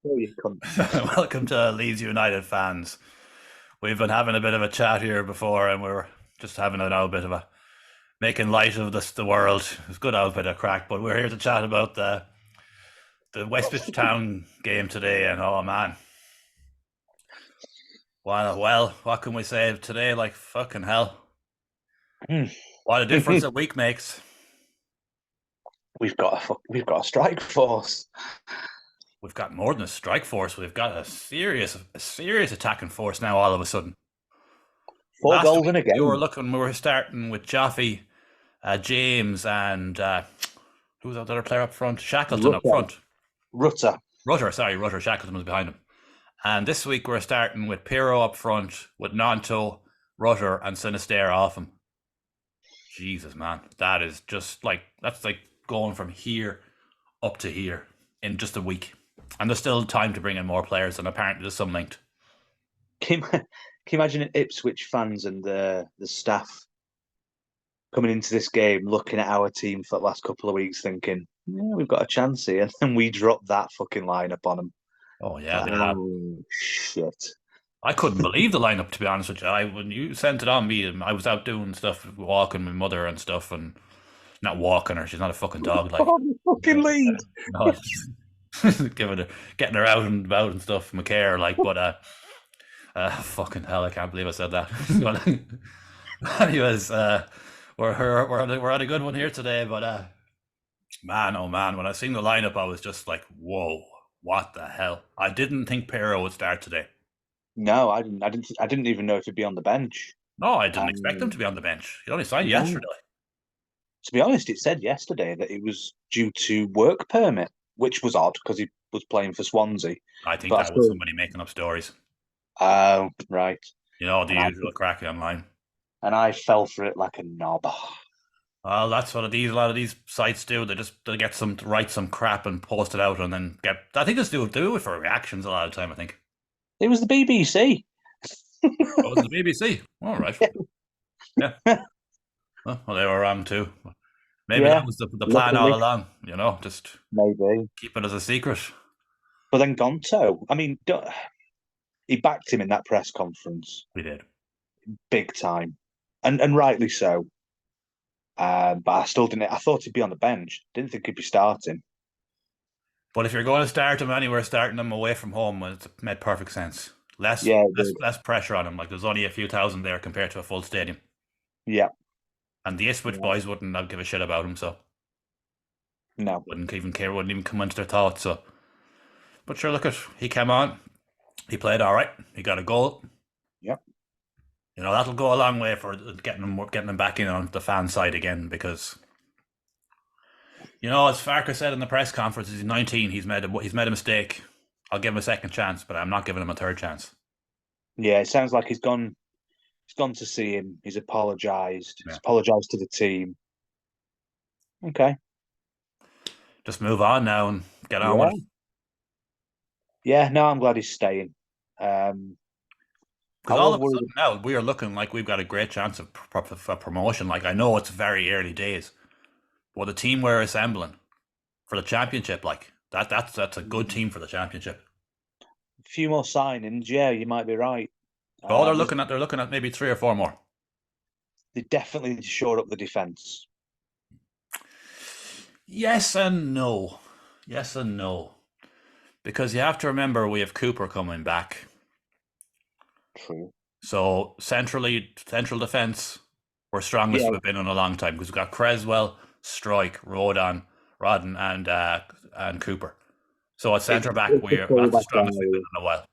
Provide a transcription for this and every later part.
intro, you cunt. Welcome to Leeds United fans. We've been having a bit of a chat here before, and we're just having a now bit of a making light of the world. It's good to have a bit of crack, but we're here to chat about the Westwich Town game today. And oh man, well, what can we say today? Like fucking hell, what a difference a week makes. We've got a strike force. We've got more than a strike force. We've got a serious attacking force now. All of a sudden, Four last goals week in a game. we were starting with Jaffe, James, and who was that other player up front? Shackleton up Rutter. front. Rutter. Rutter. Shackleton was behind him. And this week we're starting with Pirro up front, with Nanto, Rutter, and Sinisterra off him. Jesus, man, that's like going from here up to here in just a week. And there's still time to bring in more players, and apparently there's some linked. Can you imagine Ipswich fans and the staff coming into this game, looking at our team for the last couple of weeks, thinking, "Yeah, we've got a chance here," and we drop that fucking lineup on them. Oh yeah, they have. Oh shit! I couldn't believe the lineup, to be honest with you. When you sent it on me, I was out doing stuff, walking my mother and stuff, and not walking her. She's not a fucking dog, like. Oh, fucking lead. No, giving her, getting her out and about and stuff, McCare, like, but fucking hell, I can't believe I said that. Anyways, we're on a good one here today, but man, oh man, when I seen the lineup, I was just like, whoa, what the hell? I didn't think Pero would start today. No, I didn't. I didn't even know if he'd be on the bench. No, I didn't expect him Um, to be on the bench. He only signed no. yesterday. To be honest, it said yesterday that it was due to work permit, which was odd because he was playing for Swansea. I think But I that was suppose, somebody making up stories. oh, right. You know, the And I usual crack online. and I fell for it like a knob. Well, that's what a lot of these sites do. They get some write some crap and post it out, and then get. I think they do it for reactions a lot of the time. I think. It was the BBC. Oh, it was the BBC. All right. Yeah. Well, they were wrong too. Maybe that Yeah, was the plan all luckily, along. You know, just maybe. keep it as a secret. But then Gonto, I mean, he backed him in that press conference We did. big time, and rightly so. But I still didn't. I thought he'd be on the bench. Didn't think he'd be starting. But if you're going to start them anywhere, starting them away from home, well, it's made perfect sense. Less, Yeah, less pressure on him. Like there's only a few thousand there compared to a full stadium, yeah, and the Ipswich yeah. boys wouldn't have give a shit about him, so No, wouldn't even care, wouldn't even come into their thoughts. So, but sure, look at he came on, he played all right, he got a goal. yeah. You know that'll go a long way for getting him back in on the fan side again because you know as Farker said in the press conference, he's 19, he's made a mistake. I'll give him a second chance, but I'm not giving him a third chance. Yeah, it sounds like he's gone. He's gone to see him. He's apologised. He's Yeah, apologised to the team. Okay. just move on now and get on with Yeah. it. Yeah. No, I'm glad he's staying. Um, I Because all was of a worried. sudden now we are looking like we've got a great chance of promotion. Like I know it's very early days, but the team we're assembling for the championship, like that's a good team for the championship. A few more signings. Yeah, you might be right. But all There's, they're looking at maybe three or four more. they definitely need to shore up the defence. Yes and no, yes and no, because you have to remember we have Cooper coming back. True. So central defence, we're strongest Yeah, we've been in a long time because we've got Creswell, Strike, Rodden, and Cooper. So at centre back, it's the that's the fullback strongest we've been area. in a while.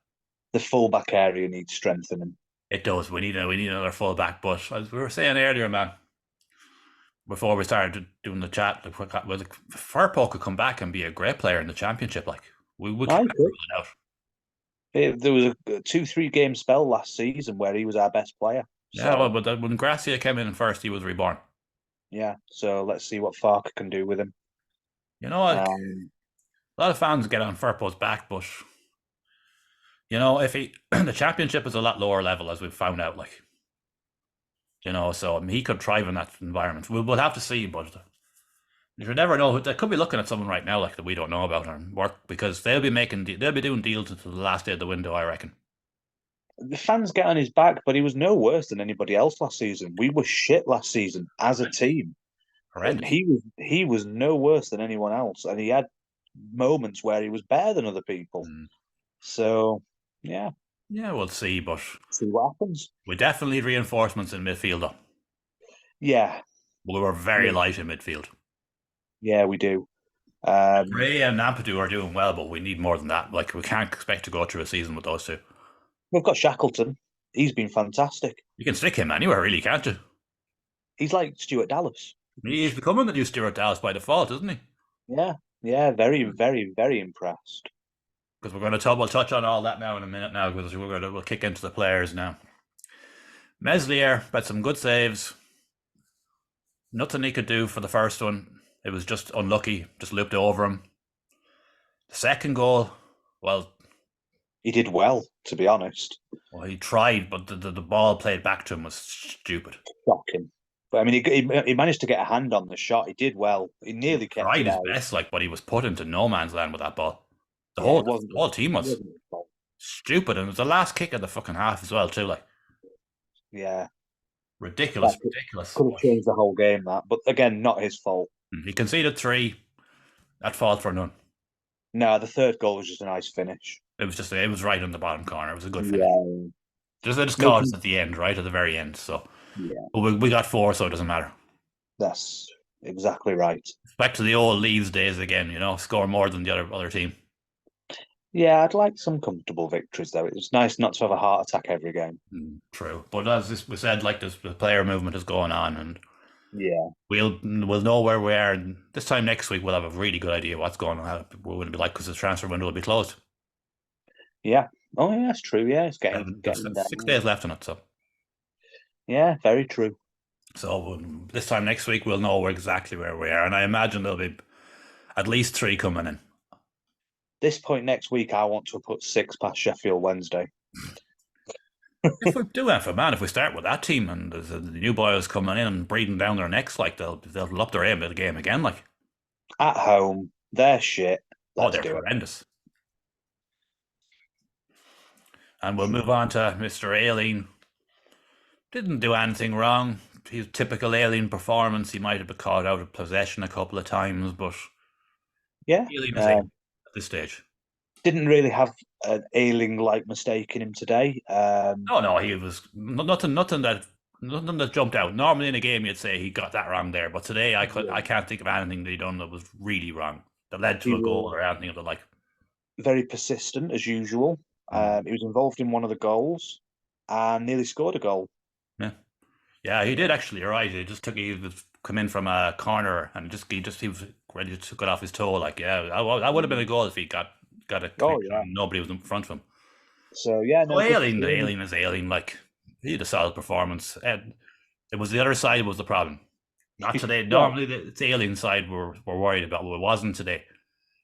The fullback area needs strengthening. It does. We need another full back. But as we were saying earlier, man, before we started doing the chat, like Firpo could come back and be a great player in the championship. Like we I can't rule agree. it out. There was a 2-3 game spell last season where he was our best player. Yeah, well, So but when Gracia came in first, he was reborn. yeah, so let's see what Farker can do with him. You know, like Um, a lot of fans get on Firpo's back, but you know, if he the championship is a lot lower level as we've found out, like you know, so I mean, he could thrive in that environment. We'll have to see, but You should never know. They could be looking at someone right now like that we don't know about or work because they'll be doing deals until the last day of the window, I reckon. The fans get on his back, but he was no worse than anybody else last season. We were shit last season as a team, and Horrendous. he was no worse than anyone else, and he had moments where he was better than other people. Mm. So yeah, Yeah, we'll see, but see what happens. we definitely need reinforcements in midfield though. Yeah, We were very yeah, light in midfield. yeah, we do. Um, Gray and Ampadu are doing well, but we need more than that. Like we can't expect to go through a season with those two. we've got Shackleton. He's been fantastic. You can stick him anywhere, really, can't you? He's like Stuart Dallas. He's becoming the new Stuart Dallas by default, isn't he? Yeah, yeah, very, very, very impressed. Because we'll touch on all that now in a minute now because we'll kick into the players now. Meslier had some good saves. Nothing he could do for the first one. It was just unlucky, just looped over him. The second goal, well, He did well, to be honest. he tried, but the ball played back to him was stupid. Shocking. But I mean, he managed to get a hand on the shot. He did well. He He nearly kept tried it his out. best, like, but he was put into no man's land with that ball. The Yeah, whole it wasn't. the whole team It was wasn't his fault. stupid, and it was the last kick of the fucking half as well, too. Like Yeah, that ridiculous, ridiculous. could have changed the whole game. That, but again, not his fault. He conceded three. At fault for none. No, the third goal was just a nice finish. It was right on the bottom corner. It was a good finish. Yeah, They just called us making at the end, right at the very end. So yeah, but we got four, so it doesn't matter. that's exactly right. Back to the old Leeds days again. Score more than the other team. Yeah, I'd like some comfortable victories though. It's nice not to have a heart attack every game. True, but we said, like the player movement is going on, and Yeah, we'll know where we are. And this time next week, we'll have a really good idea what's going on. How we're going to be like because the transfer window will be closed. yeah. Oh, yeah, that's true. Yeah, it's There's getting there. 6 days left on it, so Very true. this time next week we'll know exactly where we are, and I imagine there'll be at least three coming in. This point next week, I want to put 6 past Sheffield Wednesday. If we do that for man, if we start with that team and the new boys coming in and breathing down their necks, like they'll up their aim at the game again, like At home, they're shit. Let's they're do it. horrendous. And we'll move on to Mr. Aileen. Didn't do anything wrong. His typical Aileen performance. He might have been caught out of possession a couple of times, but Yeah. Aileen is Aileen at this stage. Didn't really have an Ailing-like mistake in him today. No, he was nothing that jumped out. Normally in a game you'd say he got that wrong there, but today I can't think of anything that he done that was really wrong that led to a goal or anything of the like. Very persistent as usual. He was involved in one of the goals and nearly scored a goal. Yeah, he did actually. You're right. He was come in from a corner and he was ready to cut off his toe. Like, yeah, that would have been a goal if he got a connection and nobody was in front of him. So yeah, no. Aileen is Aileen. Like, he had a solid performance. And it was the other side was the problem. Not today. Normally, it's Aileen side we're worried about, but it wasn't today.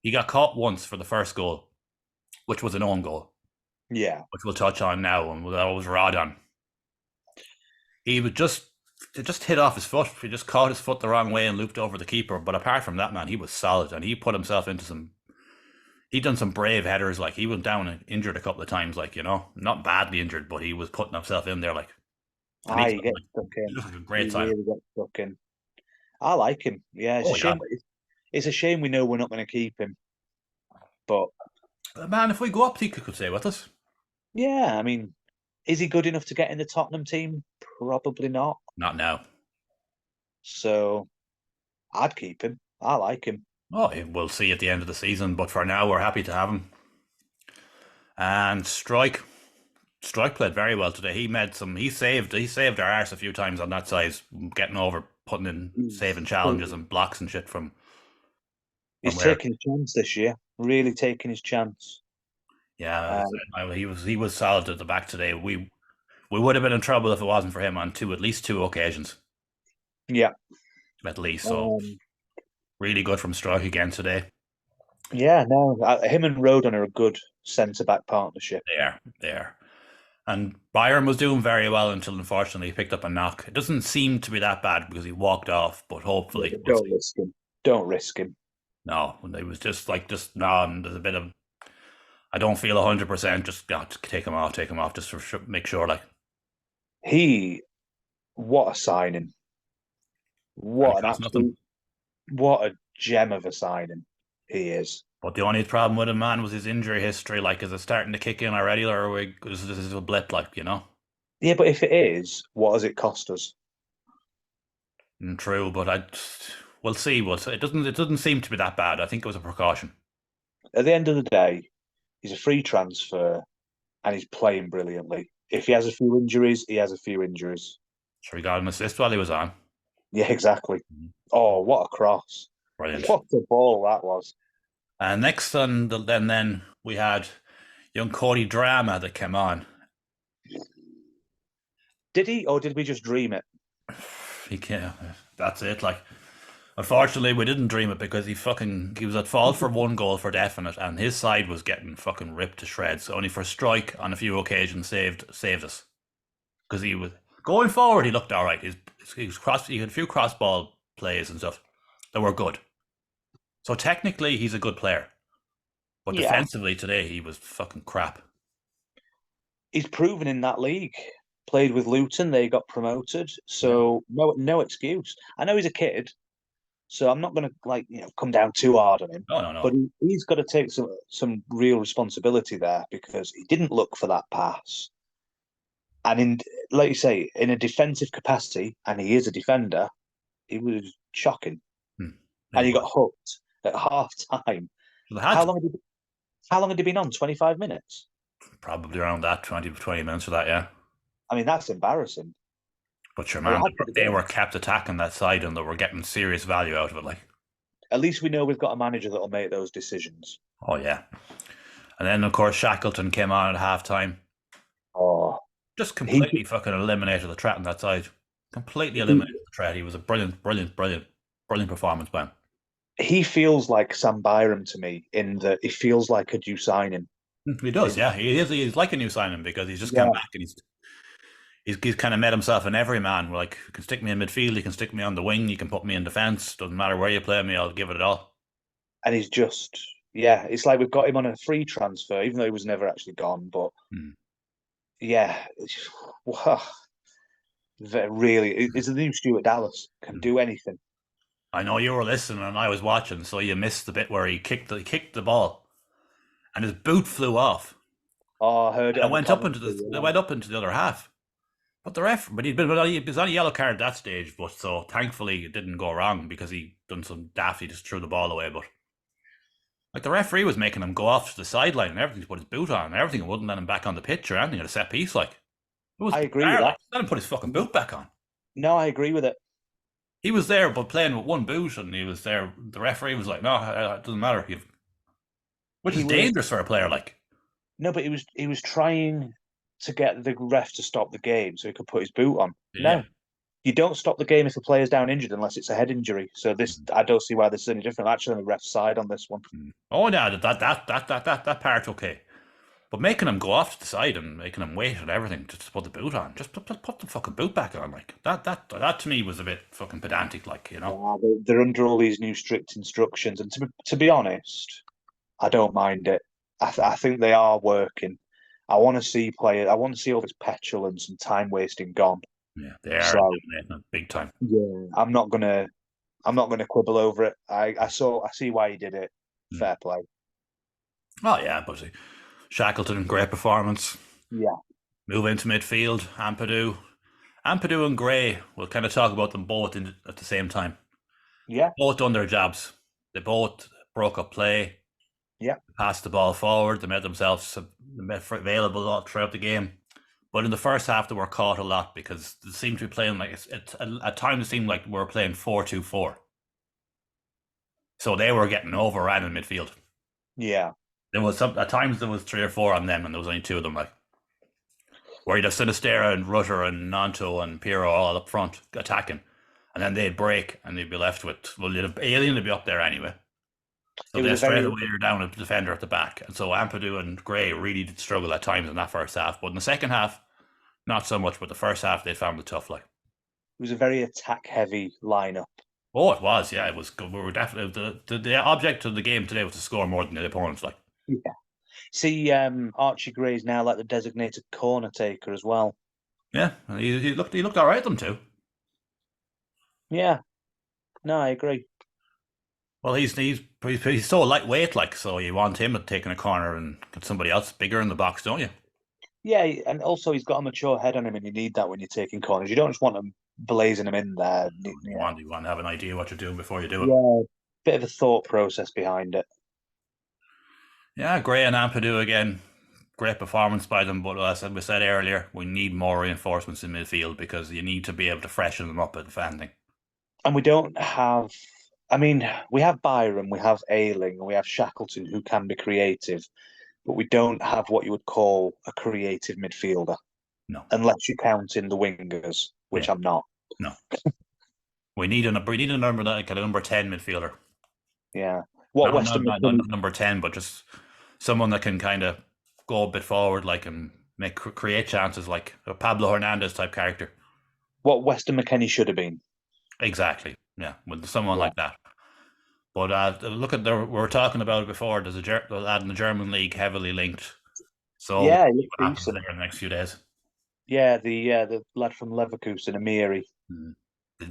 He got caught once for the first goal, which was an own goal. Yeah, which we'll touch on now, and that was Rodon. He would just hit off his foot. He just caught his foot the wrong way and looped over the keeper. But apart from that, man, he was solid, and he put himself into some. He done some brave headers. Like, he went down and injured a couple of times. Like, not badly injured, but he was putting himself in there. Like, he gets stuck in. He looked like a great time. Really gets stuck in. I like him. Yeah, it's a shame. It's a shame we know we're not going to keep him. But man, if we go up, he could stay with us. Yeah, I mean, is he good enough to get in the Tottenham team? Probably not. Not now. So I'd keep him. I like him. Oh, we'll see at the end of the season, but for now, we're happy to have him. And Strike played very well today. He saved our arse a few times on that side, getting over, putting in saving challenges and blocks and shit from. He's taking his chance this year. Really taking his chance. Yeah, he was solid at the back today. We would have been in trouble if it wasn't for him on at least two occasions. Yeah, at least. So really good from Strike again today. Yeah, no, him and Rodon are a good centre back partnership. They are. And Byron was doing very well until unfortunately he picked up a knock. It doesn't seem to be that bad because he walked off, but hopefully Don't listen. Don't risk him. No, it was just no. And there's a bit of I don't feel 100%. Just got to take him off, just for make sure. Like, He, what a signing! and it What an costs nothing. absolute, what a gem of a signing he is. But the only problem with him, man, was his injury history. Like, is it starting to kick in already, or is this a blip? Like, you know. Yeah, but if it is, what has it cost us? True, but we'll see. But it doesn't seem to be that bad. I think it was a precaution. At the end of the day, he's a free transfer and he's playing brilliantly. If he has a few injuries, he has a few injuries. Sure, he got an assist while he was on. Yeah, exactly. Mhm. Oh, what a cross! Brilliant. What a ball that was. And next on then we had young Cody Drama that came on. Did he, or did we just dream it? He can't. That's it. Like, unfortunately, we didn't dream it because he was at fault for one goal for definite, and his side was getting fucking ripped to shreds. Only for Strike on a few occasions saved us because he was going forward. He looked all right. He had a few cross ball plays and stuff that were good. So technically, he's a good player, but Yeah, defensively today he was fucking crap. he's proven in that league. Played with Luton, they got promoted, Yeah. so no excuse. I know he's a kid, so I'm not going to come down too hard on him. No, no, no. But he's got to take some real responsibility there because he didn't look for that pass. And like you say, in a defensive capacity, and he is a defender, he was shocking. Hmm. And It he got was. hooked at half time. So they had How to. long had how long had he been on? 25 minutes. Probably around that 20 minutes for that, yeah. I mean, that's embarrassing. But sure, But they man, had to they go. were kept attacking that side and they were getting serious value out of it. Like, At least we know we've got a manager that'll make those decisions. oh yeah. And then of course Shackleton came on at halftime, Oh, just he completely fucking eliminated the threat on that side. Completely he, eliminated the threat. He was a brilliant performance by him. he feels like Sam Byram to me in that he feels like a due signing. He does, yeah. He's like a new signing because he's just come Yeah, back and he's kind of made himself an everyman. Like, you can stick me in midfield, you can stick me on the wing, you can put me in defence. Doesn't matter where you play me, I'll give it all. and he's just it's like we've got him on a free transfer, even though he was never actually gone. But Hmm. yeah, wow, really, is the new Stuart Dallas can Hmm. do anything. I know you were listening and I was watching, so you missed the bit where he kicked the ball and his boot flew off Oh, I heard it and on the commentary. it Yeah. went up into the other half. But he was on a yellow card at that stage, but so thankfully it didn't go wrong because he done some daft. He just threw the ball away, but like the referee was making him go off to the sideline and everything to put his boot on and everything, and wouldn't let him back on the pitch or anything at a set piece. Like, it was I agree with bizarre. that. Like, let him put his fucking boot back on. No, I agree with it. He was there, but playing with one boot, and he was there. The referee was like, "No, it doesn't matter," which He is was dangerous for a player. Like, no, but he was trying to get the ref to stop the game so he could put his boot on. yeah, No, you don't stop the game if a player's down injured unless it's a head injury. So this, I don't see why this is any different. I'm actually on the ref's side on this one. oh yeah, that part okay. But making him go off to the side and making him wait and everything just to put the boot on, just put the fucking boot back on, like that to me was a bit fucking pedantic, like, you know. Yeah, they're under all these new strict instructions, and to be honest, I don't mind it. I think they are working. I want to see players. I want to see all this petulance and time wasting gone. Yeah, they are So eliminating it big time. yeah, I'm not gonna quibble over it. I see why he did it. Mm. Fair play. Oh yeah, but Shackleton, great performance. Yeah, Move into midfield, Ampadu and Gray. We'll kind of talk about them both at the same time. yeah, Both done their jobs. They both broke up play, yeah. passed the ball forward. They made themselves available all throughout the game. But in the first half, they were caught a lot because they seemed to be playing like at times it seemed like we were playing 4-2-4. So they were getting overran in midfield. Yeah. At times there was 3 or 4 on them, and there was only 2 of them. Like, where you'd have Sinistera and Rutter and Nanto and Piero all up front attacking, and then they'd break and they'd be left with Alien would be up there anyway. So It was they a straight very away are down a defender at the back, and so Ampadu and Gray really did struggle at times in that first half. But in the second half, not so much. But the first half they found it tough. Like, it was a very attack heavy lineup. Oh, it was. Yeah, it was good. We were definitely the object of the game today was to score more than the opponents. Like, Yeah. See, Archie Gray's now like the designated corner taker as well. yeah, he looked all right at them too. Yeah, no, I agree. Well, he's so lightweight, like, so you want him to take in a corner and get somebody else bigger in the box, don't you? Yeah, and also he's got a mature head on him, and you need that when you're taking corners. You don't just want him blazing him in there. You Yeah, want to have an idea what you're doing before you do it. yeah, bit of a thought process behind it. Yeah, Gray and Ampadu again. Great performance by them, but as we said earlier, we need more reinforcements in midfield because you need to be able to freshen them up at defending. And we don't have. I mean, we have Byram, we have Ayling, and we have Shackleton who can be creative, but we don't have what you would call a creative midfielder, No, unless you count in the wingers, yeah, which I'm not. no. We need a number like a number 10 midfielder. Yeah. What Not, not, Western not, not McKinney, number 10, but just someone that can kind of go a bit forward, like, and create chances, like a Pablo Hernandez type character. what Western McKinney should have been. Exactly. Yeah, with someone Yeah. like that. But look at we were talking about it before. There's a lad in the German league heavily linked. So we'll Yeah, he see looked what happens decent. there in the next few days. Yeah, the lad from Leverkusen, Amiri, Mm.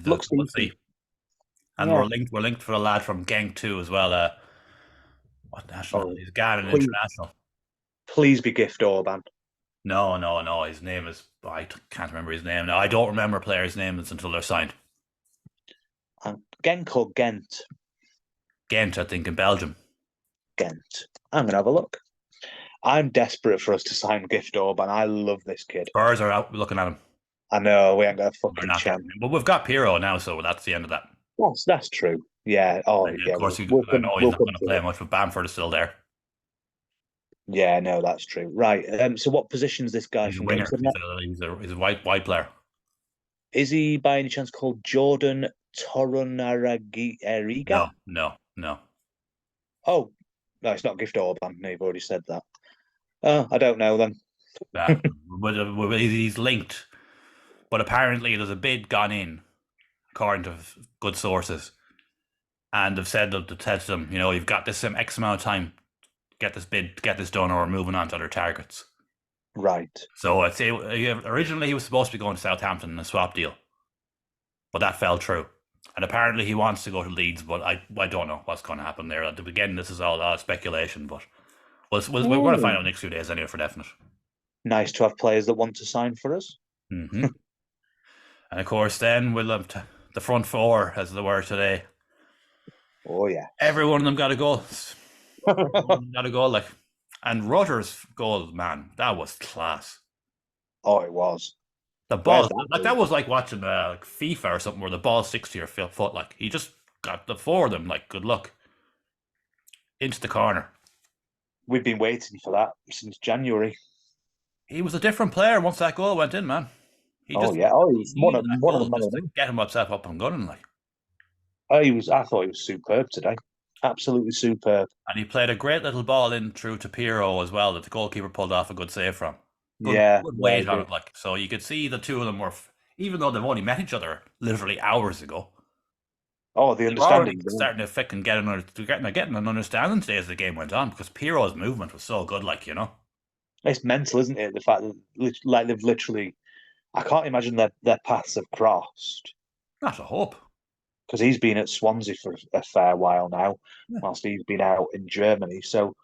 looks We'll see. decent. And Yeah. we're linked for a lad from Genk too as well. What national? Oh, He's Ghanaian please, international. please be Gift Orban. No, no, no. His name is can't remember his name now. I don't remember players' names until they're signed. Genk or Ghent? Ghent, I think, in Belgium. Ghent. I'm gonna have a look. I'm desperate for us to sign Gift Orban. I love this kid. Spurs are out looking at him. I know we ain't got a They're fucking not getting chance. him. But we've got Pirro now, so that's the end of that. That's true. Yeah. Oh, Of yeah. course, We'll I come. know he's We'll not come going to to play it. much, but Bamford is still there. Yeah. No, that's true. Right. So, what position's this guy He's a from Genk? winger. He's a white player. Is he by any chance called Jordan Torunarigha? No, no, no. Oh, no, it's not Gift Orban. No, you've already said that. Oh, I don't know then. Uh, he's linked, but apparently there's a bid gone in, according to good sources, and they've said that to them, you've got this X amount of time, get this bid, get this done, or we're moving on to other targets. Right. So I'd say originally he was supposed to be going to Southampton in a swap deal, but that fell through. And apparently he wants to go to Leeds, but I don't know what's going to happen there. At the beginning, this is all speculation, but we're going to find Oh, out next few days anyway for definite. nice to have players that want to sign for us. And of course, then we'll have the front four, as they were today. Oh yeah. Every one of them got a goal. Got a goal, like. And Rutter's goal, man, that was class. Oh, it was. The Where's ball, that like that was like watching like FIFA or something, where the ball sticks to your foot. Like he just got the four of them. Like good luck into the corner. We've been waiting for that since January. He was a different player once that goal went in, man. He Oh just yeah. Oh, he he's needed that one of the goal men just of to them. get himself up and gunning, like. Oh, he was. I thought he was superb today. Absolutely superb. And he played a great little ball in through to Pirro as well that the goalkeeper pulled off a good save from. Good, Yeah. good Yeah. He weight on did. it, like. So you could see the two of them were, even though they've only met each other literally hours ago, Oh, the they were already understanding. starting to fit and getting an understanding today as the game went on because Pirro's movement was so good, like. It's mental, isn't it? The fact that like they've literally. I can't imagine their paths have crossed Not a hope. because he's been at Swansea for a fair while now, Yeah. whilst he's been out in Germany. So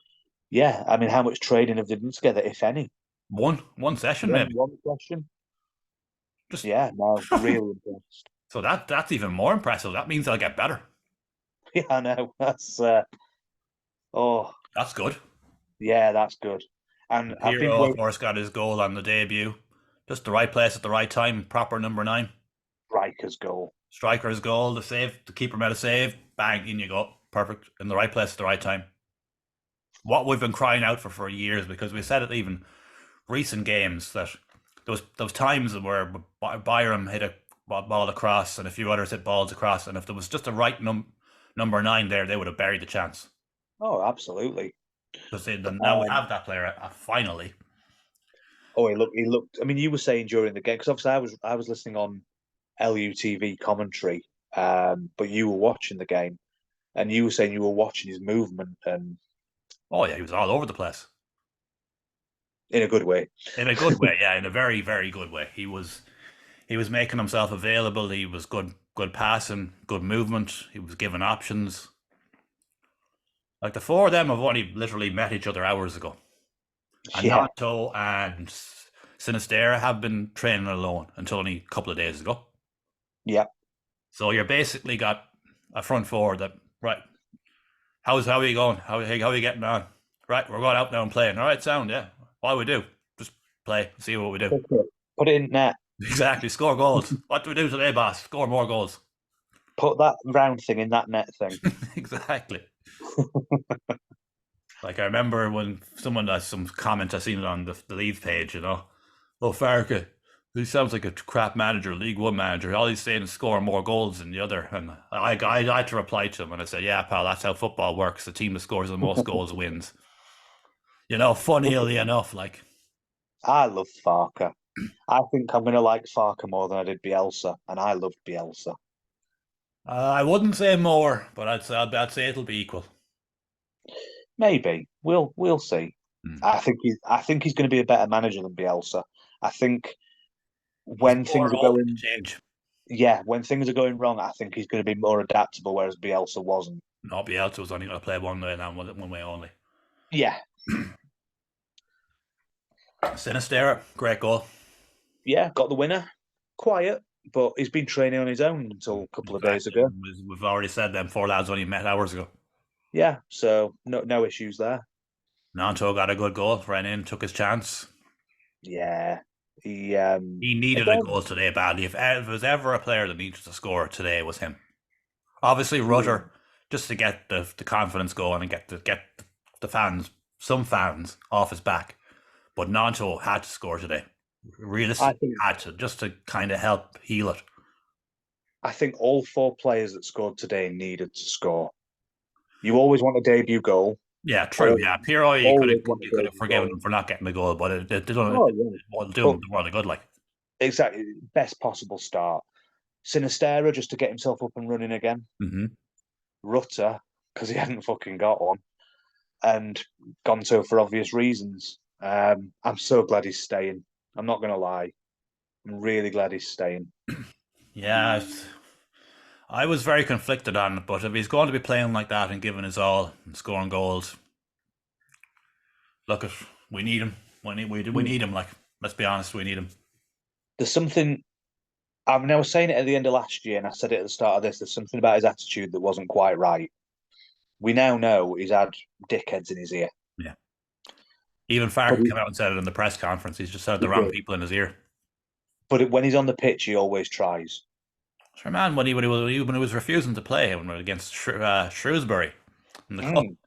yeah, I mean, how much training have they done together, if any? One session maybe. One question. Just Yeah, no, really impressed. so that's even more impressive. That means they'll get better. Yeah, I know. Oh, That's good. yeah, that's good. And And I've been Pirro, of waiting course, got his goal on the debut. Just the right place at the right time. Proper number 9. for Riker's goal. Striker's goal, the save, the keeper made a save, bang, in you go. Perfect. In the right place at the right time. What we've been crying out for years, because we said it even recent games that there was times where Byram hit a ball across and a few others hit balls across, and if there was just a right number 9 there, they would have buried the chance. Oh, absolutely. Because now we Um, have that player finally. oh, he looked. I mean, you were saying during the game because obviously I was listening on LUTV commentary, but you were watching the game, and you were saying you were watching his movement, and Oh yeah, he was all over the place in a good way. in a good way. Yeah, in a very very good way. He was making himself available. He was good passing, good movement. He was giving options. Like the four of them have only literally met each other hours ago. And Yeah, Nato and Sinistera have been training alone until only a couple of days ago. yeah. So you're basically got a front four that right. How are you going? How are you getting on? Right, we're going out now and playing. All right, sound yeah. What do we do? Just play, see what we do. Put it in net. Exactly, score goals. What do we do today, boss? Score more goals. Put that round thing in that net thing. Exactly. Like I remember when someone some comment I seen it on the Leeds page, oh Farke, he sounds like a crap manager, League One manager. All he's saying is score more goals than the other. And I had to reply to him and I said, yeah, pal, that's how football works. The team that scores the most goals wins. Funnily enough, like I love Farker. I think I'm going to like Farker more than I did Bielsa, and I loved Bielsa. I wouldn't say more, but I'd say it'll be equal. Maybe we'll see. Hmm. I think he's going to be a better manager than Bielsa. I think He's when things more are open to going, change. yeah, when things are going wrong, I think he's going to be more adaptable, whereas Bielsa wasn't. Not Bielsa was only going to play one way now, one way only. Yeah, Sinistera, great goal. yeah, got the winner. Quiet, but he's been training on his own until a couple of days Exactly. ago. We've already said them four lads only met hours ago. Yeah, so no issues there. Nanto got a good goal, ran in, took his chance. Yeah, he He needed a again. goal today badly. If there was ever a player that needed to score today, it was him. Obviously, Rutter, just to get the confidence going and get the fans, some fans, off his back. But Nanto had to score today. I Realistically, think had to just to kind of help heal it. I think all four players that scored today needed to score. You always want a debut goal. Yeah, true. Always, Yeah, Piero, you could have always want you a could have debut forgiven goal. him for not getting the goal, but it Oh yeah, won't do but him the world of good. Like, exactly best possible start. Sinistera just to get himself up and running again. mm-hmm. Rutter because he hadn't fucking got one, and Gonto for obvious reasons. I'm so glad he's staying. I'm not gonna lie. I'm really glad he's staying. Yeah, I was very conflicted on it, but if he's going to be playing like that and giving his all and scoring goals, look, we need him. We need him. Like, let's be honest, we need him. There's something. I mean, I was saying it at the end of last year, and I said it at the start of this. There's something about his attitude that wasn't quite right. We now know he's had dickheads in his ear. Yeah. Even But Farke he, came out and said it in the press conference. He's just had he the wrong did. people in his ear. But when he's on the pitch, he always tries. Sure, man, when he was refusing to play against Shrewsbury in the cup, Mm.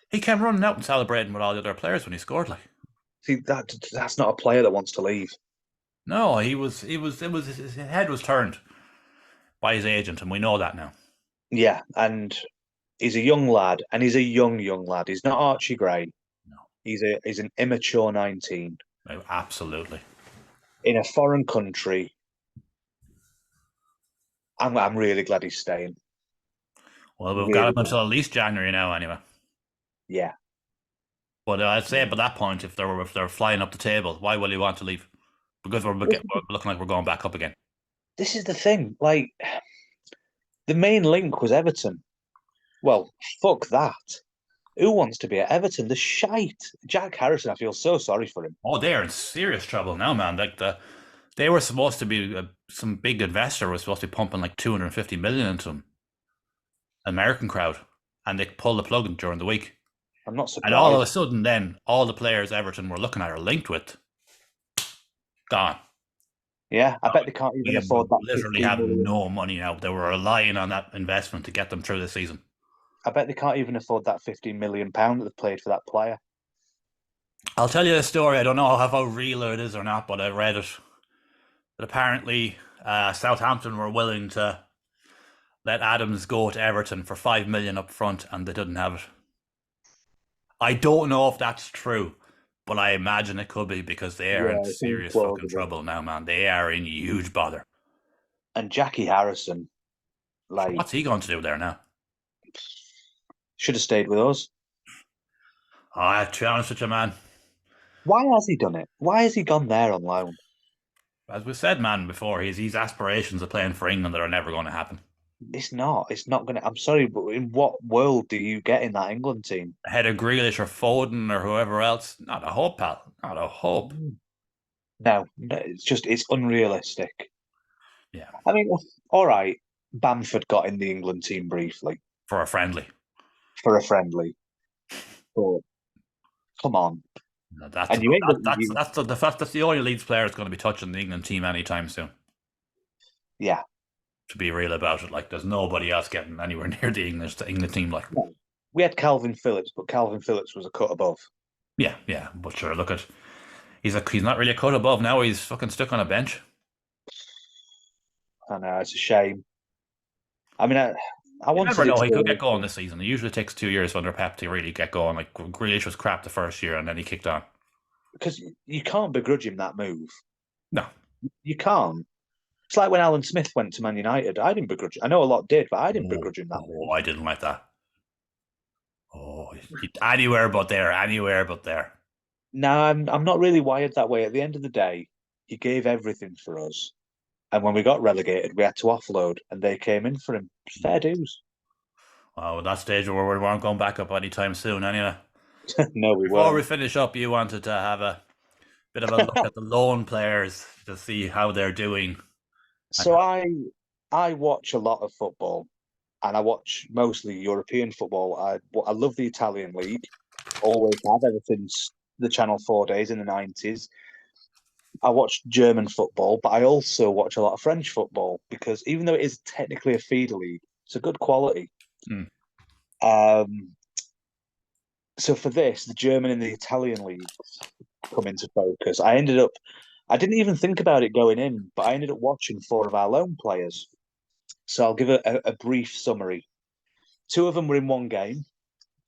he came running out and celebrating with all the other players when he scored. Like, See, that's not a player that wants to leave. no, it was his head was turned by his agent, and we know that now. Yeah, and he's a young lad, and he's a young lad. He's not Archie Gray. No, He's an immature 19 absolutely. in a foreign country. I'm really glad he's staying. Well, we've got Really him glad. until at least January now, anyway. Yeah. But I'd say by that point, if they're flying up the table, why will he want to leave? Because we're looking like we're going back up again. This is the thing. Like the main link was Everton. Well, fuck that. Who wants to be at Everton? The shite. Jack Harrison, I feel so sorry for him. Oh, they're in serious trouble now, man. Like they were supposed to be some big investor was supposed to be pumping like 250 million into them, American crowd, and they pulled the plug during the week. I'm not And all of a surprised. sudden, then all the players Everton were looking at are linked with gone. Yeah, I bet they can't We even have afford that literally 15 have million. no money now. They were relying on that investment to get them through the season. I bet they can't even afford that 15 million pound that they've played for that player. I'll tell you a story. I don't know how real it is or not, but I read it. That apparently Southampton were willing to let Adams go to Everton for 5 million up front, and they didn't have it. I don't know if that's true, but I imagine it could be because they are in Yeah, it seems serious fucking plausible. trouble now, man. They are in huge bother. And Jackie Harrison. Like, What's he going to do there now? should have stayed with us. Oh, to be honest with you, man, Why has he done it? Why has he gone there on loan? as we said, man, before, he's aspirations of playing for England that are never going to happen. It's not. It's not gonna. I'm sorry, but in what world do you get in that England team? Ahead of Grealish or Foden or whoever else, not a hope, pal. Not a hope. No, no, it's unrealistic. Yeah, I mean, all right, Bamford got in the England team briefly for a friendly. for a friendly, but come on, No, That's and you ain't gonna. that's the only Leeds player that's going to be touching the England team anytime soon. Yeah, To be real about it, like there's nobody else getting anywhere near the England team. Like, no. We had Calvin Phillips, but Calvin Phillips was a cut above. yeah, but sure, look at he's not really a cut above now. He's fucking stuck on a bench. I know it's a shame. I mean, I You never wanted it know. to He could go get going this season. It usually takes 2 years under Pep to really get going. Like Grealish was crap the first year, and then he kicked on. because you can't begrudge him that move. No, You can't. It's like when Alan Smith went to Man United. I didn't begrudge. I know a lot did, but I didn't begrudge him that move. I didn't like that. Oh, anywhere but there, anywhere but there. No, I'm not really wired that way. At the end of the day, he gave everything for us, and when we got relegated, we had to offload, and they came in for him. Fair dues. Well, at that stage where we weren't going back up anytime soon, anyway. No, we Before we weren't. finish up, you wanted to have a bit of a look at the loan players to see how they're doing. So I watch a lot of football, and I watch mostly European football. I love the Italian league. Always have ever since the Channel 4 days in the 90s. I watch German football, but I also watch a lot of French football because even though it is technically a feeder league, it's a good quality. Mm. So for this, the German and the Italian leagues come into focus. I didn't even think about it going in, but I ended up watching four of our loan players. So I'll give a brief summary. Two of them were in one game.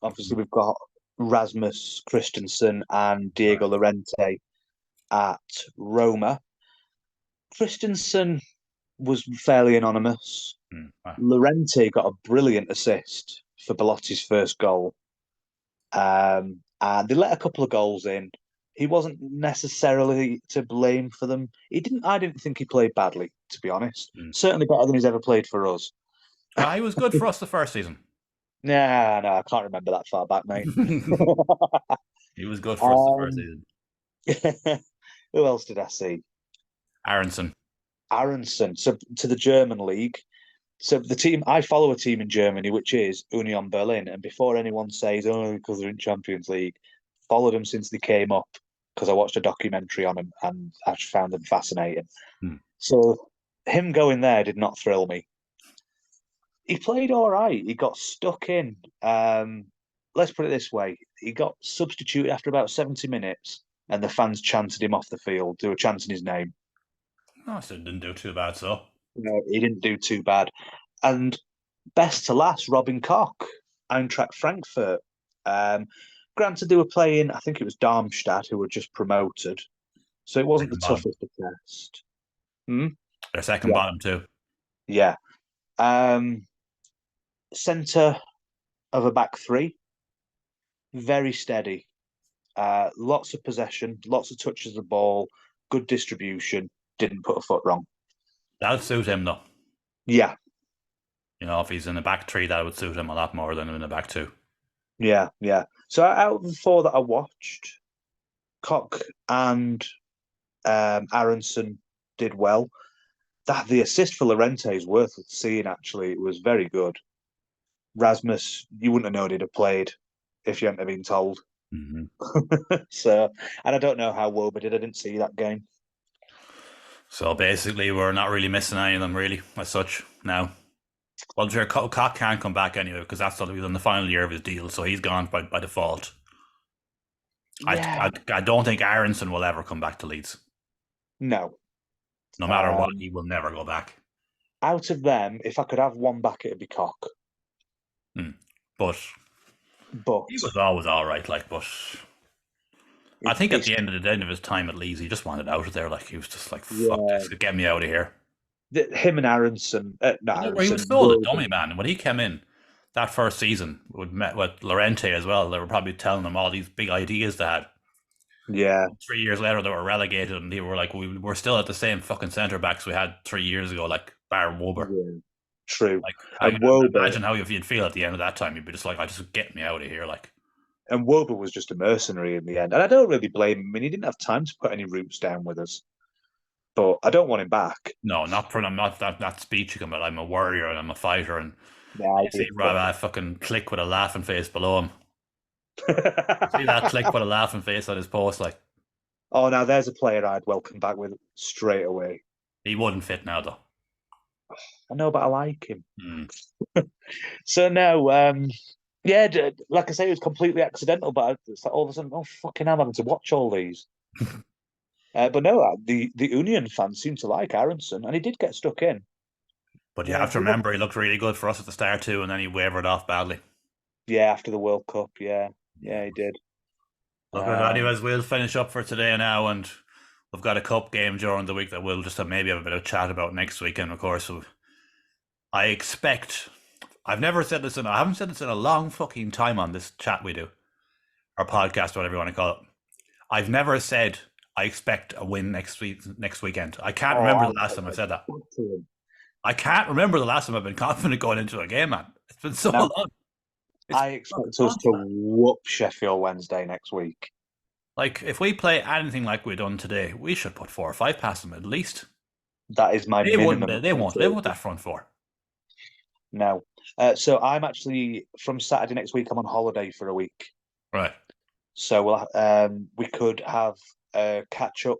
Obviously, we've got Rasmus Christensen and Diego Llorente at Roma. Christensen was fairly anonymous. Wow. Llorente got a brilliant assist for Belotti's first goal. And they let a couple of goals in. He wasn't necessarily to blame for them. I didn't think he played badly, to be honest. Certainly better than he's ever played for us. He was good for us the first season. Nah, no, I can't remember that far back, mate. He was good for us the first season. Who else did I see? Aronson. So to the German league. So the team I follow a team in Germany, which is Union Berlin. And before anyone says, "Oh, because they're in Champions League," followed them since they came up because I watched a documentary on them and I found them fascinating. So him going there did not thrill me. He played all right. He got stuck in. Let's put it this way: he got substituted after about 70 minutes, and the fans chanted him off the field. They were chanting his name. Oh, so it didn't do too bad, so. No, he didn't do too bad. And best to last, Robin Koch, Eintracht Frankfurt. Granted, they were playing, I think it was Darmstadt, who were just promoted. So it wasn't the toughest of test. They're second bottom, too. Yeah. Centre of a back three. Very steady. Lots of possession, lots of touches of the ball, good distribution. Didn't put a foot wrong. That'll suit him, though. Yeah. You know, if he's in a back three, that would suit him a lot more than in a back two. Yeah. So out of the four that I watched, Koch and Aronson did well. The assist for Llorente is worth seeing, actually. It was very good. Rasmus, you wouldn't have known he'd have played if you hadn't have been told. So, and I don't know how Woba did. I didn't see that game. So basically, we're not really missing any of them, really, as such, now. Well, sure, Koch can't come back anyway, because that's sort of in the final year of his deal, so he's gone by default. Yeah. I don't think Aronson will ever come back to Leeds. No. No matter what, he will never go back. Out of them, if I could have one back, it'd be Koch. But he was always all right, but I think at the end of his time at Leeds, he just wanted out of there. Like, he was just like, fuck this, get me out of here. him and Aronson, not You know where he was Aronson, sold a Woburn. dummy, man. When he came in that first season with met with Lorente as well, they were probably telling him all these big ideas they had. Yeah, 3 years later, they were relegated, and they were like, "We're still at the same fucking centre backs we had 3 years ago, like Bar Wober." yeah, true. Like, I And can imagine how you'd feel at the end of that time. You'd be just like, "I just get me out of here." Like, Woburn was just a mercenary in the end, and I don't really blame him. I mean, he didn't have time to put any roots down with us, but I don't want him back. no, not from not that speech you can, but I'm a warrior and I'm a fighter, and Yeah, you see Rob fucking click with a laughing face below him. You see that click with a laughing face on his post, like Oh, now there's a player I'd welcome back with straight away. he wouldn't fit now though. I know, but I like him. Hmm. So no, yeah, like I say, it was completely accidental. But it's like all of a sudden, oh fucking, I'm having to watch all these. But no, the Union fans seem to like Aronson, and he did get stuck in. But you Yeah, have to remember, he looked really good for us at the start too, and then he wavered off badly. yeah, after the World Cup, yeah, Yeah. yeah, he did. Look, Um, anyways, we'll finish up for today now, and we've got a cup game during the week that we'll just maybe have a bit of chat about next weekend, of course. So I expect. I've never said this, I haven't said this in a long fucking time on this chat we do, or podcast, whatever you want to call it. I've never said I expect a win next weekend. I can't remember the last time I said that. I can't remember the last time I've been confident going into a game, man. It's been so now, long. It's I been expect us months, to man. whoop Sheffield Wednesday next week. Like, if we play anything like we've done today, we should put 4 or 5 past them at least. That is my They wouldn't. minimum. They won't live with that front four. No. So I'm actually from Saturday next week. I'm on holiday for a week, Right. so we could have a catch up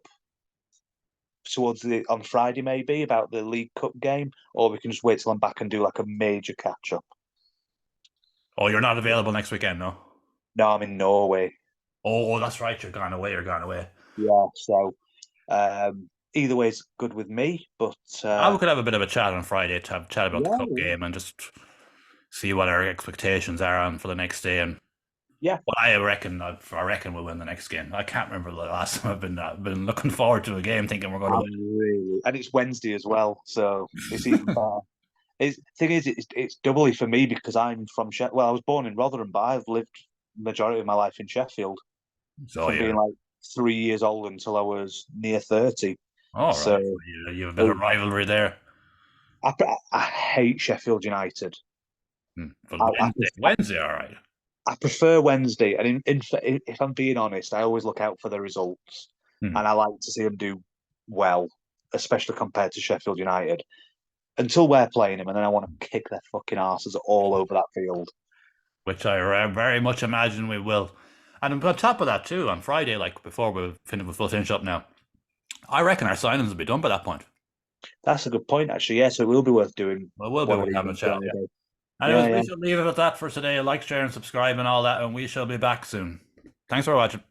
towards the on Friday maybe about the League Cup game, or we can just wait till I'm back and do like a major catch up. Oh, you're not available next weekend, no? No, I'm in Norway. Oh, that's right. You're gone away. You're gone away. Yeah, so either way is good with me. But We could have a bit of a chat on Friday to have chat about the yeah, cup game and just see what our expectations are on for the next day and yeah, what I reckon. I reckon we'll win the next game. I can't remember the last time I've been looking forward to a game, thinking we're going to win. really, and it's Wednesday as well, so it's even better. Thing is, it's doubly for me because I'm from Sheffield. Well, I was born in Rotherham, but I've lived majority of my life in Sheffield So from yeah. being like 3 years old until I was near 30. All right. So So you have a bit of rivalry there. I hate Sheffield United. But I, I, Wednesday, all right. I prefer Wednesday, and if I'm being honest, I always look out for the results, Hmm. and I like to see them do well, especially compared to Sheffield United. Until we're playing them, and then I want to kick their fucking asses all over that field. Which I very much imagine we will. And on top of that, too, on Friday, like before we'll finish up now, I reckon our signings will be done by that point. That's a good point, actually. Yeah, so it will be worth doing Well, we'll be one of able to these have a on chat, yeah. Friday. Anyways, Yeah, we yeah. shall leave it at that for today. Like, share, and subscribe and all that, and we shall be back soon. Thanks for watching.